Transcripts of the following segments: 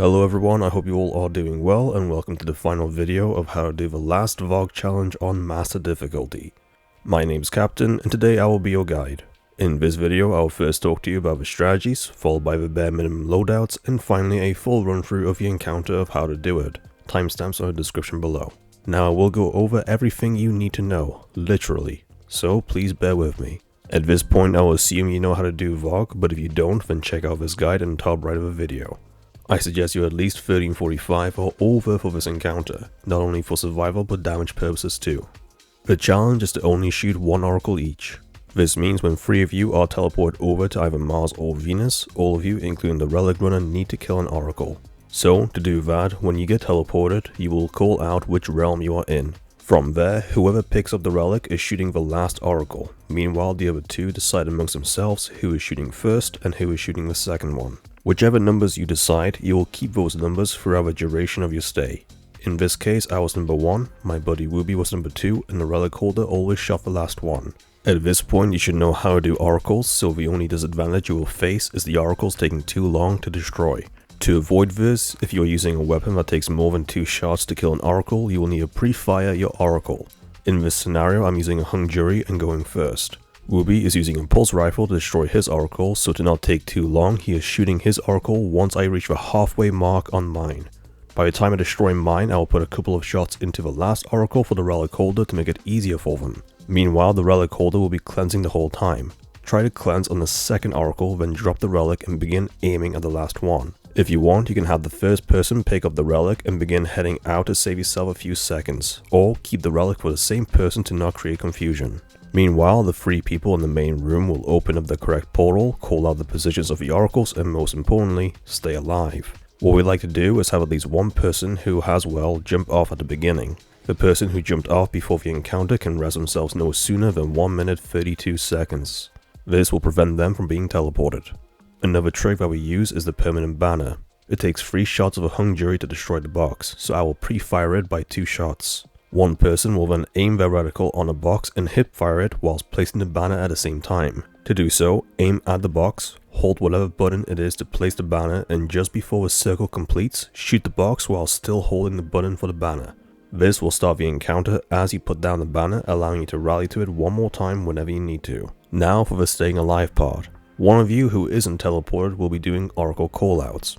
Hello everyone, I hope you all are doing well and welcome to the final video of how to do the last VOG challenge on Master difficulty. My name's Captain and today I will be your guide. In this video I will first talk to you about the strategies, followed by the bare minimum loadouts, and finally a full run through of the encounter of how to do it. Timestamps are in the description below. Now I will go over everything you need to know, literally, so please bear with me. At this point I will assume you know how to do VOG, but if you don't then check out this guide in the top right of the video. I suggest you at least 1345 or over for this encounter, not only for survival but damage purposes too. The challenge is to only shoot one oracle each. This means when 3 of you are teleported over to either Mars or Venus, all of you including the relic runner need to kill an oracle. So to do that, when you get teleported, you will call out which realm you are in. From there, whoever picks up the relic is shooting the last oracle. Meanwhile, the other 2 decide amongst themselves who is shooting first and who is shooting the second one. Whichever numbers you decide, you will keep those numbers throughout the duration of your stay. In this case I was number 1, my buddy Ruby was number 2, and the relic holder always shot the last one. At this point you should know how to do oracles, so the only disadvantage you will face is the oracles taking too long to destroy. To avoid this, if you are using a weapon that takes more than 2 shots to kill an oracle, you will need to pre-fire your oracle. In this scenario I'm using a hung jury and going first. Ruby is using a pulse rifle to destroy his oracle, so to not take too long, he is shooting his oracle once I reach the halfway mark on mine. By the time I destroy mine, I will put a couple of shots into the last oracle for the relic holder to make it easier for them. Meanwhile, the relic holder will be cleansing the whole time. Try to cleanse on the second oracle, then drop the relic and begin aiming at the last one. If you want, you can have the first person pick up the relic and begin heading out to save yourself a few seconds, or keep the relic for the same person to not create confusion. Meanwhile, the 3 people in the main room will open up the correct portal, call out the positions of the oracles, and most importantly, stay alive. What we like to do is have at least one person who has jump off at the beginning. The person who jumped off before the encounter can rest themselves no sooner than 1 minute 32 seconds. This will prevent them from being teleported. Another trick that we use is the permanent banner. It takes 3 shots of a hung jury to destroy the box, so I will pre-fire it by 2 shots. One person will then aim their reticle on a box and hip fire it whilst placing the banner at the same time. To do so, aim at the box, hold whatever button it is to place the banner, and just before the circle completes, shoot the box while still holding the button for the banner. This will start the encounter as you put down the banner, allowing you to rally to it one more time whenever you need to. Now for the staying alive part. One of you who isn't teleported will be doing oracle callouts.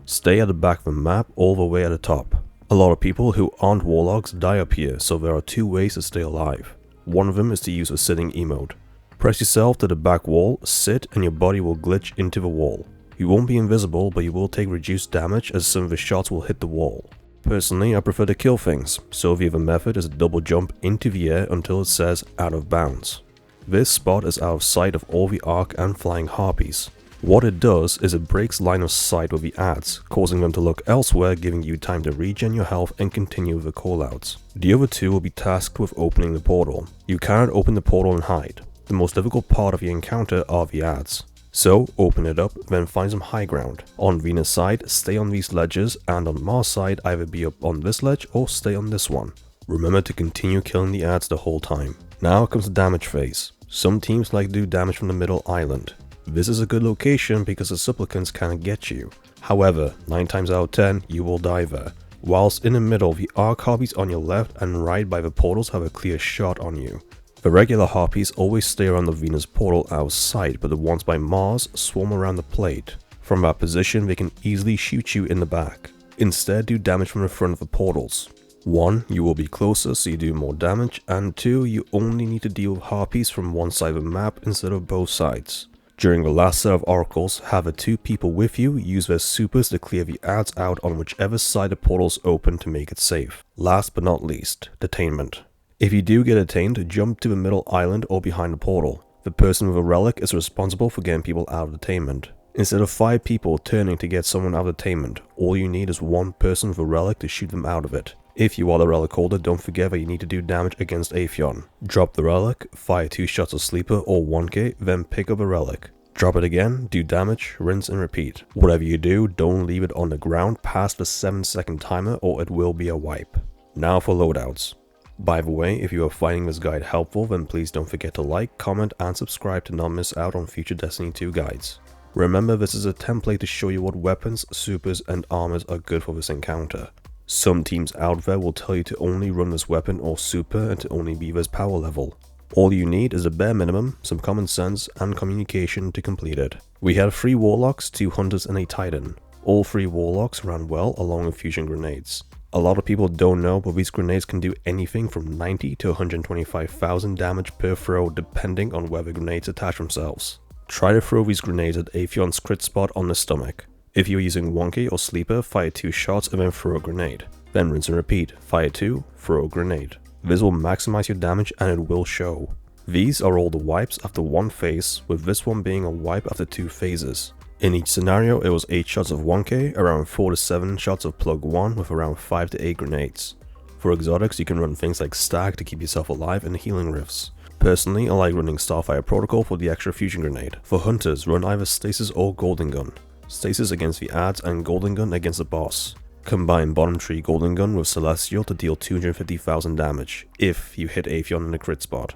Stay at the back of the map all the way at the top. A lot of people who aren't warlocks die up here, so there are 2 ways to stay alive. One of them is to use a sitting emote. Press yourself to the back wall, sit, and your body will glitch into the wall. You won't be invisible, but you will take reduced damage as some of the shots will hit the wall. Personally, I prefer to kill things, so the other method is a double jump into the air until it says out of bounds. This spot is out of sight of all the arc and flying harpies. What it does is it breaks line of sight with the ads, causing them to look elsewhere, giving you time to regen your health and continue with the callouts. The other 2 will be tasked with opening the portal. You cannot open the portal and hide. The most difficult part of the encounter are the ads. So open it up, then find some high ground. On Venus side, stay on these ledges, and on Mars side, either be up on this ledge or stay on this one. Remember to continue killing the ads the whole time. Now comes the damage phase. Some teams like to do damage from the middle island. This is a good location because the supplicants can't get you. However, 9 times out of 10 you will die there. Whilst in the middle, the arc harpies on your left and right by the portals have a clear shot on you. The regular harpies always stay around the Venus portal out of sight, but the ones by Mars swarm around the plate. From that position they can easily shoot you in the back. Instead, do damage from the front of the portals. 1. You will be closer so you do more damage, and 2. You only need to deal with harpies from one side of the map instead of both sides. During the last set of oracles, have the 2 people with you use their supers to clear the ads out on whichever side the portals open to make it safe. Last but not least, detainment. If you do get detained, jump to the middle island or behind the portal. The person with a relic is responsible for getting people out of detainment. Instead of 5 people turning to get someone out of detainment, all you need is 1 person with a relic to shoot them out of it. If you are the relic holder, don't forget that you need to do damage against Atheon. Drop the relic, fire 2 shots of sleeper or 1k, then pick up a relic. Drop it again, do damage, rinse and repeat. Whatever you do, don't leave it on the ground past the 7-second timer or it will be a wipe. Now for loadouts. By the way, if you are finding this guide helpful, then please don't forget to like, comment and subscribe to not miss out on future Destiny 2 guides. Remember, this is a template to show you what weapons, supers, and armors are good for this encounter. Some teams out there will tell you to only run this weapon or super and to only be this power level. All you need is a bare minimum, some common sense, and communication to complete it. We had 3 Warlocks, 2 Hunters, and a Titan. All 3 Warlocks ran well along with fusion grenades. A lot of people don't know, but these grenades can do anything from 90 to 125,000 damage per throw depending on where the grenades attach themselves. Try to throw these grenades at Atheon's crit spot on the stomach. If you're using Wonky or Sleeper, fire 2 shots and then throw a grenade. Then rinse and repeat, fire 2, throw a grenade. This will maximize your damage and it will show. These are all the wipes after 1 phase, with this one being a wipe after 2 phases. In each scenario it was 8 shots of 1K, around 4 to 7 shots of plug 1 with around 5 to 8 grenades. For exotics you can run things like Stag to keep yourself alive and healing rifts. Personally I like running Starfire Protocol for the extra fusion grenade. For hunters run either Stasis or Golden Gun. Stasis against the ads and Golden Gun against the boss. Combine bottom tree Golden Gun with Celestial to deal 250,000 damage, if you hit Atheon in the crit spot.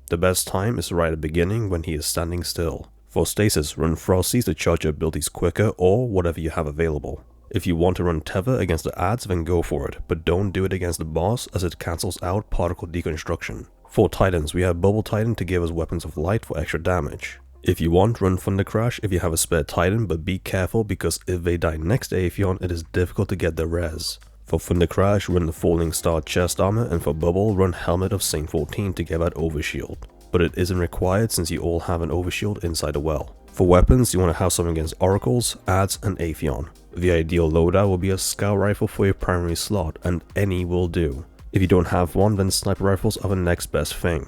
The best time is right at the beginning when he is standing still. For Stasis, run Frosties to charge your abilities quicker or whatever you have available. If you want to run Tether against the ads, then go for it, but don't do it against the boss as it cancels out particle deconstruction. For Titans, we have Bubble Titan to give us weapons of light for extra damage. If you want, run Thunder Crash if you have a spare Titan, but be careful because if they die next to Atheon, it is difficult to get their res. For Thunder Crash, run the Falling Star chest armor, and for Bubble, run Helmet of Saint 14 to get that overshield. But it isn't required since you all have an overshield inside a well. For weapons, you want to have something against Oracles, Ads, and Atheon. The ideal loadout will be a Scout Rifle for your primary slot, and any will do. If you don't have one, then Sniper Rifles are the next best thing.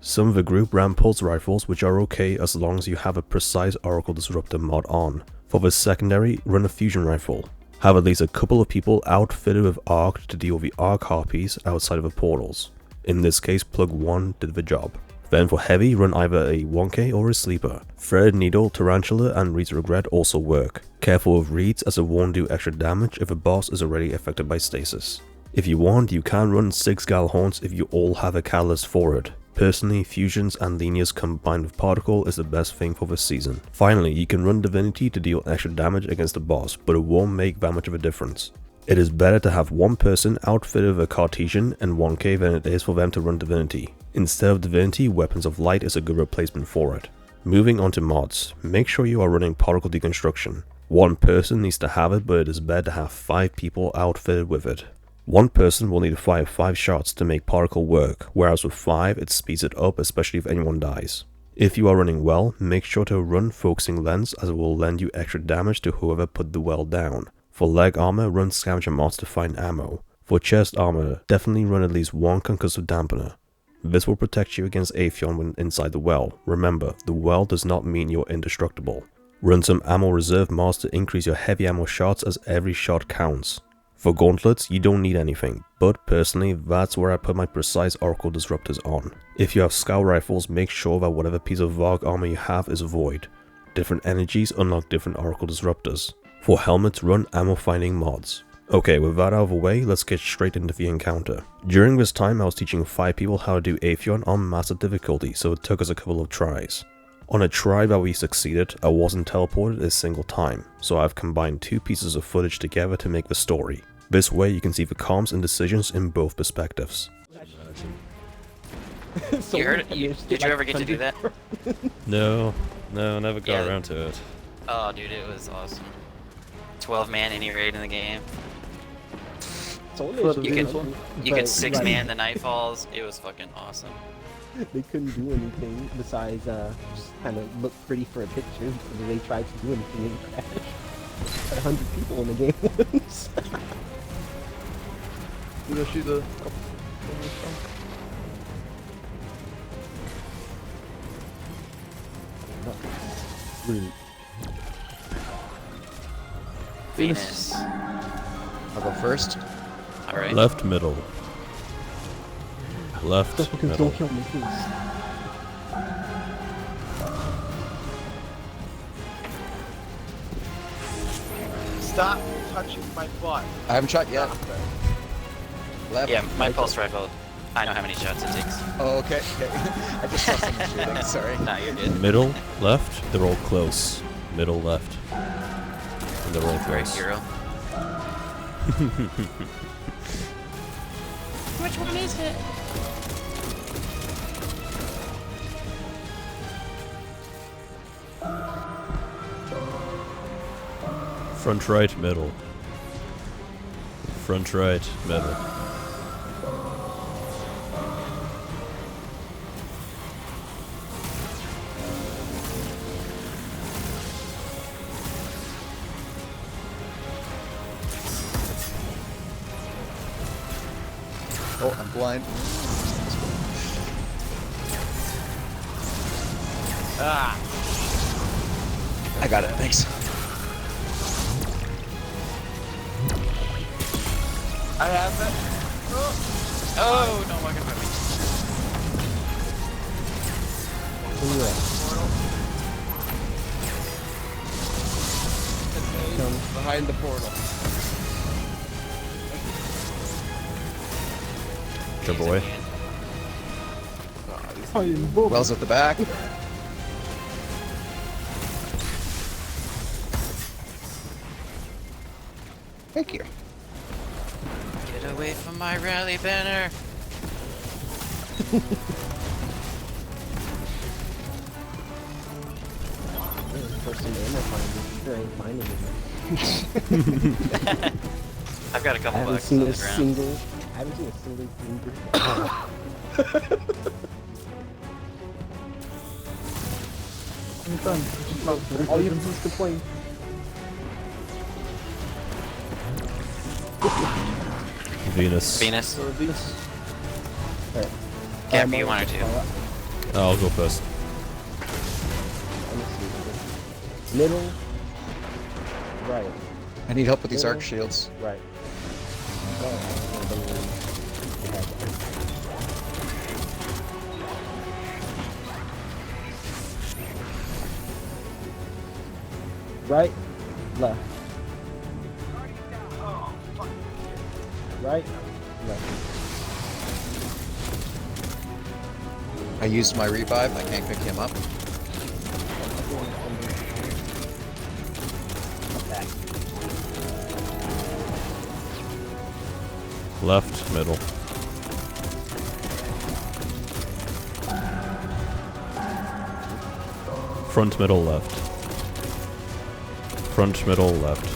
Some of the group ran Pulse Rifles, which are okay as long as you have a precise Oracle Disruptor mod on. For the secondary, run a Fusion Rifle. Have at least a couple of people outfitted with Arc to deal with the Arc Harpies outside of the portals. In this case, plug 1 did the job. Then for heavy, run either a 1K or a Sleeper. Threaded Needle, Tarantula, and Reed's Regret also work. Careful with Reeds as it won't do extra damage if a boss is already affected by stasis. If you want, you can run 6 Gal Horns if you all have a catalyst for it. Personally, Fusions and Linears combined with Particle is the best thing for this season. Finally, you can run Divinity to deal extra damage against the boss, but it won't make that much of a difference. It is better to have one person outfitted with a Cartesian and 1K than it is for them to run Divinity. Instead of Divinity, Weapons of Light is a good replacement for it. Moving on to mods, make sure you are running Particle Deconstruction. One person needs to have it, but it is better to have 5 people outfitted with it. One person will need to fire 5 shots to make Particle work, whereas with 5 it speeds it up, especially if anyone dies. If you are running well, make sure to run Focusing Lens as it will lend you extra damage to whoever put the well down. For leg armor, run Scavenger mods to find ammo. For chest armor, definitely run at least 1 Concussive Dampener. This will protect you against Atheon when inside the well. Remember, the well does not mean you're indestructible. Run some ammo reserve mods to increase your heavy ammo shots as every shot counts. For gauntlets, you don't need anything, but personally that's where I put my precise Oracle Disruptors on. If you have Scout Rifles, make sure that whatever piece of Varg armor you have is void. Different energies unlock different Oracle Disruptors. For helmets, run ammo finding mods. Okay, with that out of the way, let's get straight into the encounter. During this time I was teaching 5 people how to do Atheon on master difficulty, so it took us a couple of tries. On a try that we succeeded, I wasn't teleported a single time, so I've combined 2 pieces of footage together to make the story. This way you can see the comms and decisions in both perspectives. You heard it? Did you ever get to do that? No, never got around to it. Oh dude, it was awesome. 12-man any raid in the game. You could 6-man the Nightfalls. It was fucking awesome. They couldn't do anything besides just kind of look pretty for a picture because they tried to do anything in Crash. 100 people in the game once. You gonna shoot the couple Rude. Venus. I'll go first. Alright. Left, middle. Left, middle. Don't kill me, please. Stop touching my butt. I haven't shot yet. Left. Yeah, my pulse rifle. I know how many shots it takes. Oh, okay. I just saw someone shooting. Sorry. Nah, you're good. Middle, left, they're all close. middle, left. In the right Great place. hero. Which one is it? Front right, middle. Front right, middle. Oh, I'm blind. Ah! I got it, thanks. I have it. Oh, no, I can put me. Behind the portal. Jump away. Wells at the back. Thank you. Get away from my rally banner. First some ammo finding. Sure ain't finding it. I've got a I couple haven't bucks seen on a the ground. single. I haven't seen a single finger. All you have to do is complain. Venus. Venus. Alright. Cap, you one or two? I'll go first. Let me see. Middle. Right. I need help with these Middle. arc shields. Right. Right, left. Right, left. I used my revive. I can't pick him up. Left, middle. Front, middle, left. Front, middle, left.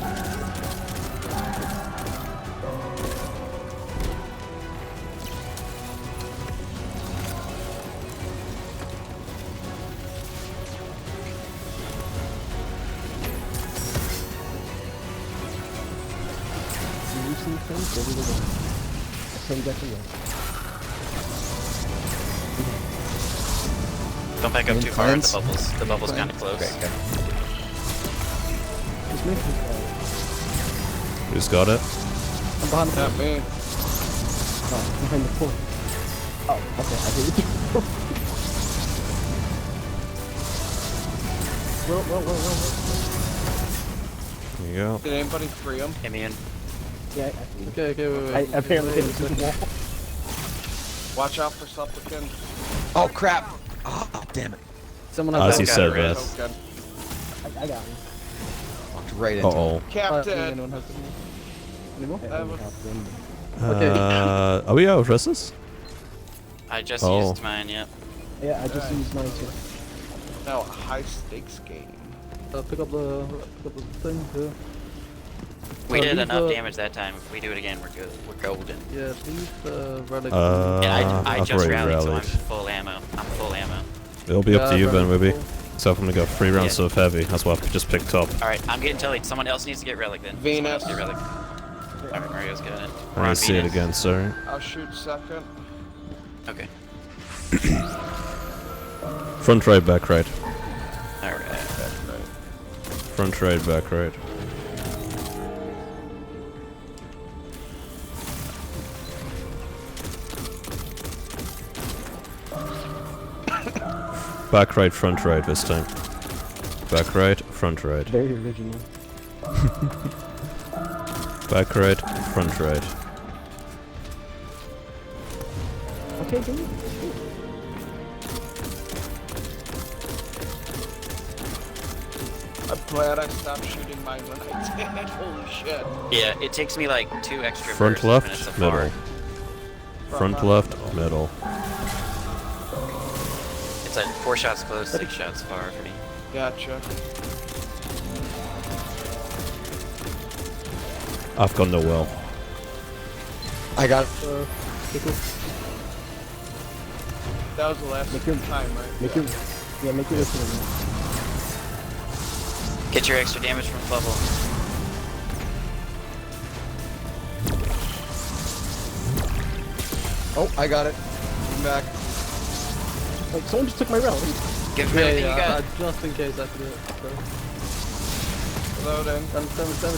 Don't back up Any too far at the plans? bubbles. The bubble's kind of close. Okay, okay. Who's got it? I'm behind the Not me. behind the port. Oh, okay, I hear you. Whoa. There you go. Did anybody free him? Immune. Yeah, I see. Okay, wait. I apparently hit the wall. Watch out for supplicant. Oh crap! Oh damn it! Someone As else he got said it, Red. that. Token. I got me. Walked right into him. Uh-oh. Captain. Are we out of resist? I just Oh. used mine, yep. Yeah, I just used mine too. Now a high stakes game. Pick up the thing here. We did leave enough the- damage that time. If we do it again, we're good. We're golden. Yeah, leave the relic. Yeah, I I've just already rallied, so I'm rallied. full ammo. I'm full ammo. It'll be up to you, Ben, maybe. Cool. So I'm gonna go 3 rounds Yeah. of heavy. That's what I've just picked up. Alright, I'm getting Tully. Someone else needs to get relic then. Someone else Venus. get relic. Alright, Mario's got it. We're I on see it Venus. again, sorry. I'll shoot second. Okay. Front right, back right. Alright. Front right, back right. Back right, front right this time. Back right, front right. Very original. Back right, front right. Okay, dude. I'm glad I stopped shooting mine when I did. Holy shit. Yeah, it takes me like 2 extra Front bursts when it's left, so far. middle. Front left, middle. It's like 4 shots close, 6 shots far for me. Gotcha. I've got no well. I got Pickle. That was the last Make your- time, right? Make your, yeah, make your listen. Get your extra damage from bubble. Oh, I got it. I'm back. Like, someone just took my rail. Give him Yeah, everything you got. just in case I can do it. So. Loading. Damage.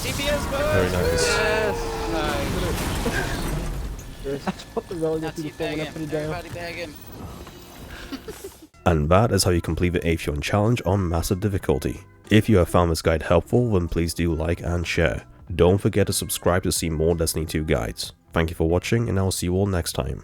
DPS Very nice. Yes! Nice. I just put the rail Not into the phone when I teabagging. put it down. Everybody bag him. And that is how you complete the Atheon challenge on massive difficulty. If you have found this guide helpful, then please do like and share. Don't forget to subscribe to see more Destiny 2 guides. Thank you for watching, and I will see you all next time.